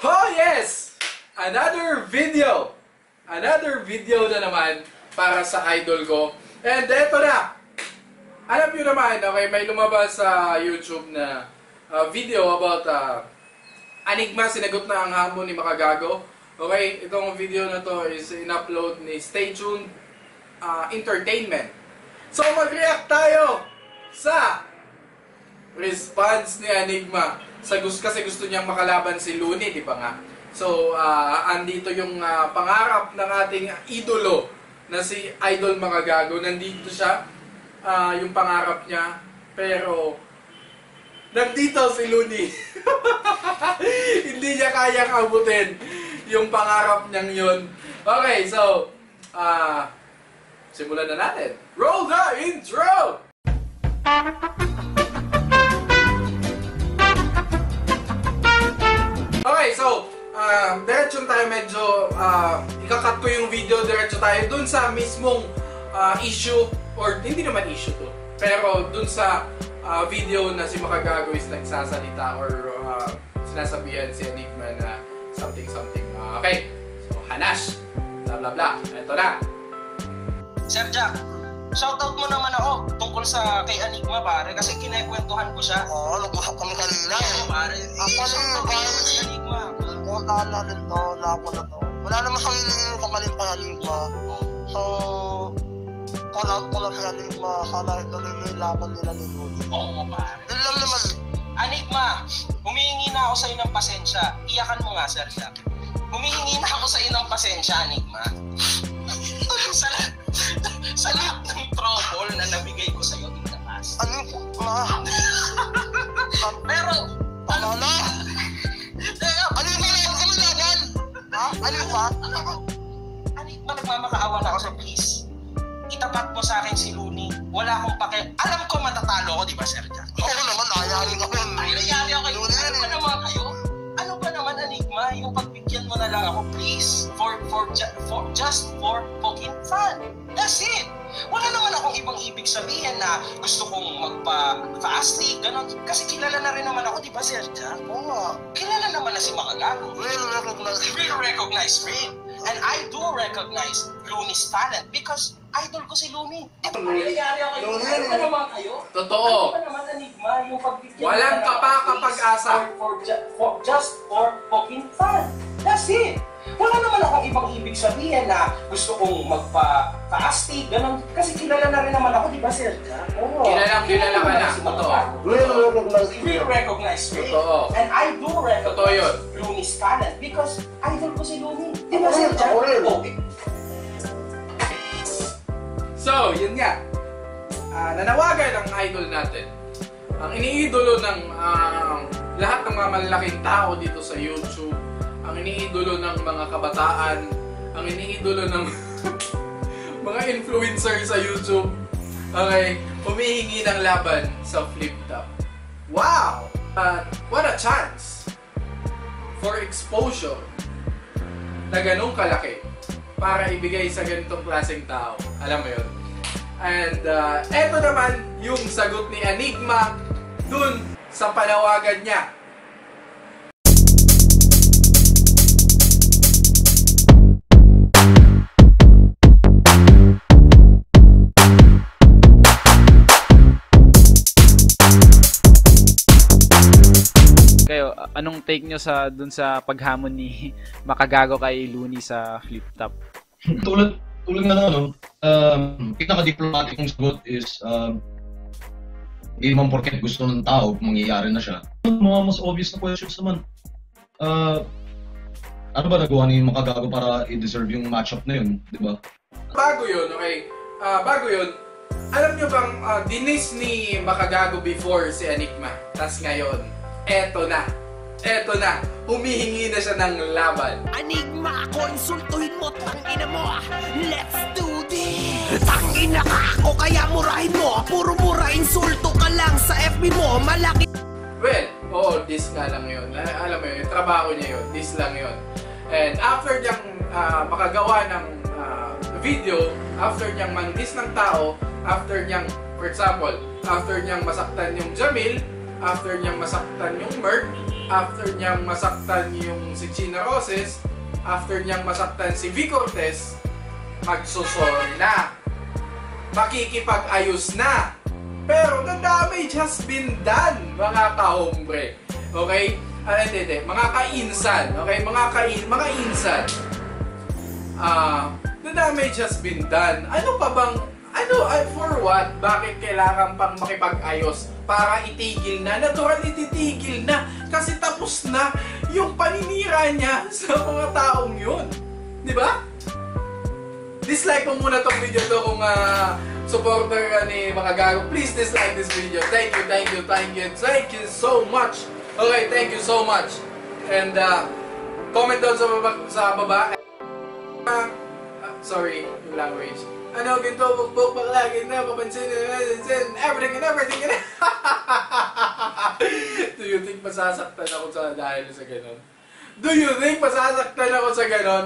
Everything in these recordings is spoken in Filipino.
Oh yes! Another video! Another video na naman para sa idol ko. And eto na! Alam nyo naman, okay, may lumabas sa YouTube na video about Enigma, sinagot na ang hamon ni Makagago. Okay, itong video na to is in-upload ni Stay Tuned Entertainment. So mag-react tayo sa response ni Enigma. Kasi gusto niyang makalaban si Looney, di ba nga? So, andito yung pangarap ng ating idolo na si Idol Makagago. Nandito siya, yung pangarap niya. Pero, nandito si Looney. Hindi niya kayang abutin yung pangarap niyang yun. Okay, so, simulan na natin. Roll the intro! Okay, so, diretso tayo medyo, ikakat ko yung video, diretso tayo dun sa mismong issue, or hindi naman issue to, pero dun sa video na si Makagago is nagsasalita or sinasabihan si Enigma na something. Okay, so Hanash, blah blah blah, ito na. Sir Jack, shoutout mo naman ako tungkol sa kay Enigma, pare, kasi kinekwentuhan ko siya. Oo, nag-usap kami kanina eh. Pare, shoutout mo si Enigma. Wala rin to, lapo na to. Wala naman kami nilingin kamaling pa Enigma. So, call out ko lang si Enigma, sana ito rin yung laban nila ni Looney. Oo, pare. Yun lang naman. Enigma, humihingi na ako sa'yo ng pasensya. Iyakan mo nga, Sir Jack. Humihingi na ako sa'yo ng pasensya, Enigma. Sa lahat ng trouble na nabigay ko sa'yo in the past. Ano po? Pero, ano na? Ano yung mga kami laban? Ha? Ano ba? Enigma, nagmamakaawa na ako sa'yo, please. Itapat mo sa akin si Looney. Wala akong alam ko matatalo ko, di ba, Sir Jack? Oo naman, nayayarin ako. Nangyayari ako kayo. Looney Ano ba naman kayo? Ano ba naman, Enigma? Yung pagbigyan mo na lang ako, please. Just for poking fun. That's it. Wala naman akong ibang ibig sabihin na gusto kong magpa-fasting, gano'n. Kasi kilala na rin naman ako, di ba, Sir Jack? Oo nga. Kilala naman na si Makagago. Well Recognized rin. And I do recognize Looney's talent because idol ko si Looney. Nangyayari ako kayo. Ano ba naman kayo? Totoo. Ano ba naman, Enigma? Yung pagbigyan Walang kapag-asa. Just for poking fun. That's it. Wala naman akong ibang ibig sabihin na gusto kong magpa-fasting, gano'n. Kasi kilala na rin naman ako, di ba, Sir Jack? Oo. Kilala ka na. Totoo. We recognize me. Totoo. And I do Totoo recognize yun. Looney's talent because idol ko si Looney. Di ba, Sir Jack? Okay. So, yun nga. Nanawagan ang idol natin. Ang iniidolo ng lahat ng mga malalaking tao dito sa YouTube. Ang iniidolo ng mga kabataan. Ang iniidolo ng mga influencer sa YouTube. Okay, humihingi ng laban sa Flip Top. Wow! What a chance for exposure na ganong kalaki para ibigay sa ganitong klaseng tao. Alam mo yun? And eto naman yung sagot ni Enigma dun sa panawagan niya. Kayo, anong take nyo sa dun sa paghamon ni Makagago kay Looney sa Flip Top? Tulad nga ng pinaka-diplomatic kong sagot is hindi naman porket gusto ng tao, mangyayari na siya. Mga mas obvious na questions naman. Ano ba nagawa ni Makagago para i-deserve yung matchup na yun, di ba? Bago yun, okay? Bago yun, alam nyo bang dinis ni Makagago before si Enigma? Tas ngayon, eto na, humihingi na siya ng laban. Enigma, ako insultuhin mo, tangina mo. Let's do this! Tangina ka ako, kaya murahin mo. Puro mura, insulto ka lang sa FB mo. Malaki. Well, oo, this nga lang yun. Alam mo yun, yung trabaho niya yun, this lang yun. And after niyang makagawa ng video, after niyang mandis ng tao, after niyang, for example, after niyang masaktan yung Jamil, after niyang masaktan yung Merc, after niyang masaktan yung si China Roses, after niyang masaktan si V. Cortez, magsusorry na. Makikipag-ayos na. Pero the damage has been done, mga kahombre. Okay? Hindi. Mga kainsan. Okay? Mga insan. The damage has been done. Ano pa bang, for what? Bakit kailangan pang makipag-ayos? Para itigil na? Natural ititigil na. Kasi tapos na yung paninira niya sa mga taong yun. Di ba? Dislike mo muna tong video to kung supporter ka ni Makagago. Please dislike this video. Thank you so much. Okay, thank you so much. And comment down sa baba. Sorry, yung language. Ano, ginto, bukbuk, bakla, gina, papansin, everything. Do you think masasaktan ako dahil sa ganon? Do you think masasaktan ako sa ganon?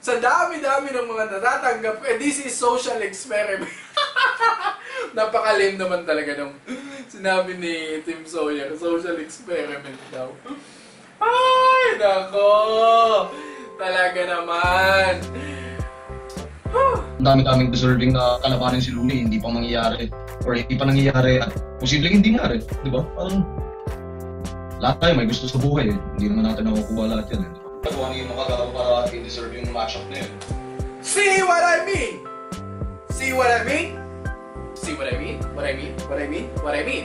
Sa dami-dami ng mga natatanggap ko, this is social experiment. Napakalim naman talaga nung sinabi ni Tim Sawyer, social experiment daw. Ay, nako! Talaga naman. Ang dami-daming deserving na kalabanin si Looney, hindi pa mangyayari. Or hindi pa nangyayari at posibleng hindi nangyari. Di ba? Parang lahat tayo may gusto sa buhay. Hindi naman natin nakukuha lahat yan. Nagawa niyo yung Makagago para i-deserve yung matchup na yun. See what I mean? See what I mean? See what I mean? What I mean? What I mean? What I mean?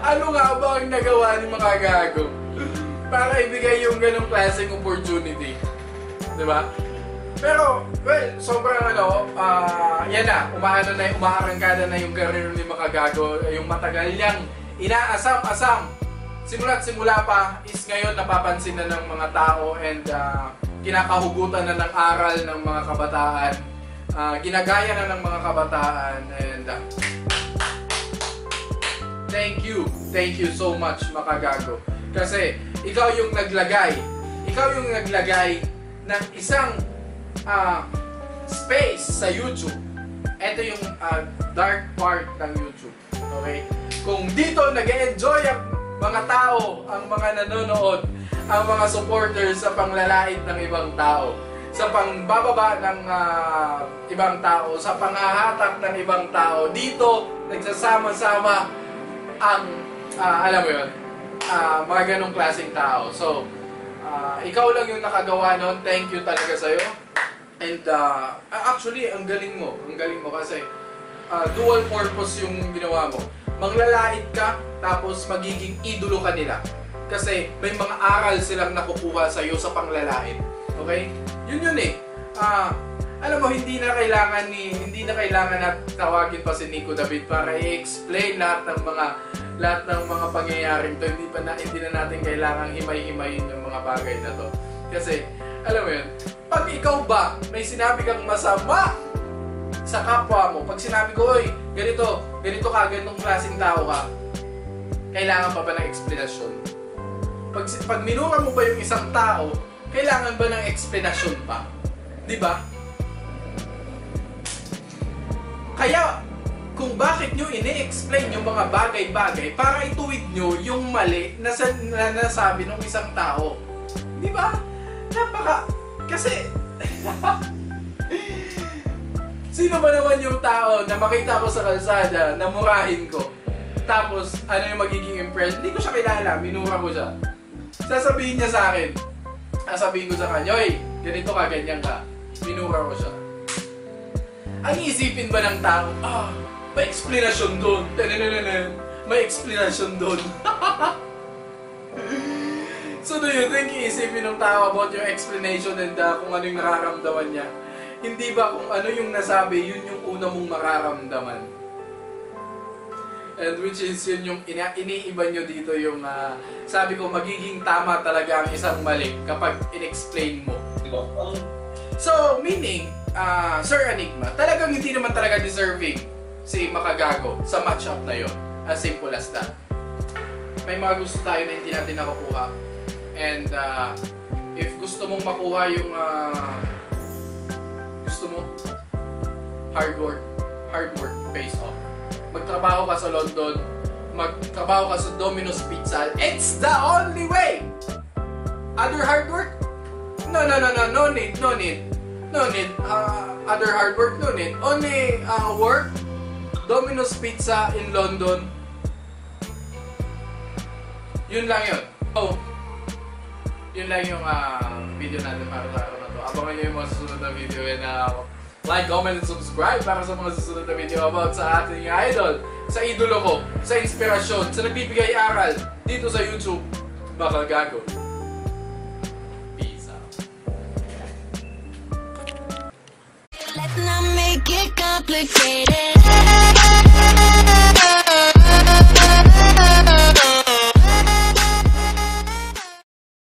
Ano nga ba ang nagawa ni Makagago para ibigay yung ganong klaseng opportunity? Diba? Pero, well, sobrang yan na, umaarangkada na yung career ni Makagago, yung matagal niyang inaasam-asam. Simula't simula pa is ngayon napapansin na ng mga tao and kinakahugutan na ng aral ng mga kabataan, ginagaya na ng mga kabataan and thank you so much Makagago kasi ikaw yung naglagay ng isang space sa YouTube. Ito yung dark part ng YouTube. Okay? Kung dito nag-enjoy ang mga tao, ang mga nanonood, ang mga supporters sa panglalait ng ibang tao, sa pangbababa ng ibang tao, sa panghahatak ng ibang tao, dito nagsasama-sama ang, alam mo yun, mga ganong klaseng tao. So, ikaw lang yung nakagawa nun. Thank you talaga sa'yo. And actually, ang galing mo kasi dual purpose yung ginawa mo. Manglalait ka, tapos magiging idolo ka nila. Kasi may mga aral silang nakukuha sa'yo sa panglalait. Okay? Yun eh. Alam mo, hindi na kailangan na tawagin pa si Nico David para i-explain lahat ng mga pangyayaring to. Hindi na natin kailangang himay-himayin yung mga bagay na to. Kasi, alam mo yun, pag ikaw ba may sinabi kang masama sa kapwa mo, pag sinabi ko, oy, ganito ka, ganitong klaseng tao ka, kailangan pa ba ng eksplanasyon? Pag minura mo ba yung isang tao, kailangan ba ng eksplanasyon pa? Di ba? Kaya, kung bakit nyo ini-explain yung mga bagay-bagay para ituwid nyo yung mali na nasabi ng isang tao. Di ba? Kasi, sino ba naman yung tao na makita ko sa kalsada, na murahin ko, tapos ano yung magiging impression? Hindi ko siya kilala, minura ko siya. Sasabihin niya sa akin, sasabihin ko sa kanya, oy, ganito ka, ganyan ka. Minura ko siya. Ang isipin ba ng tao, may explanation doon. May explanation doon. So do you think iisipin ng tao about your explanation and kung ano yung nararamdaman niya? Hindi ba kung ano yung nasabi, yun yung una mong mararamdaman? And which is yun yung iniiba nyo dito yung sabi ko magiging tama talaga ang isang mali kapag in-explain mo. Diba? So meaning, Sir Enigma, talagang hindi naman talaga deserving si Makagago sa matchup na yon. As simple as that. May mga gusto tayo na hindi natin nakukuha. And if gusto mong makuha yung gusto mo, hard work pays off. Magtrabaho ka sa London, magtrabaho ka sa Domino's Pizza. It's the only way! Other hard work? No need. Other hard work, no need. Only work, Domino's Pizza in London. Yun lang yun. Oh, yun lang yung video natin para sa araw na to. Abangan nyo yung mga susunod na video and like, comment, and subscribe para sa mga susunod na video about sa ating idol, sa idolo ko, sa inspirasyon, sa nagbibigay aral dito sa YouTube. Bakal Gago. Peace out. Let's not make it complicated.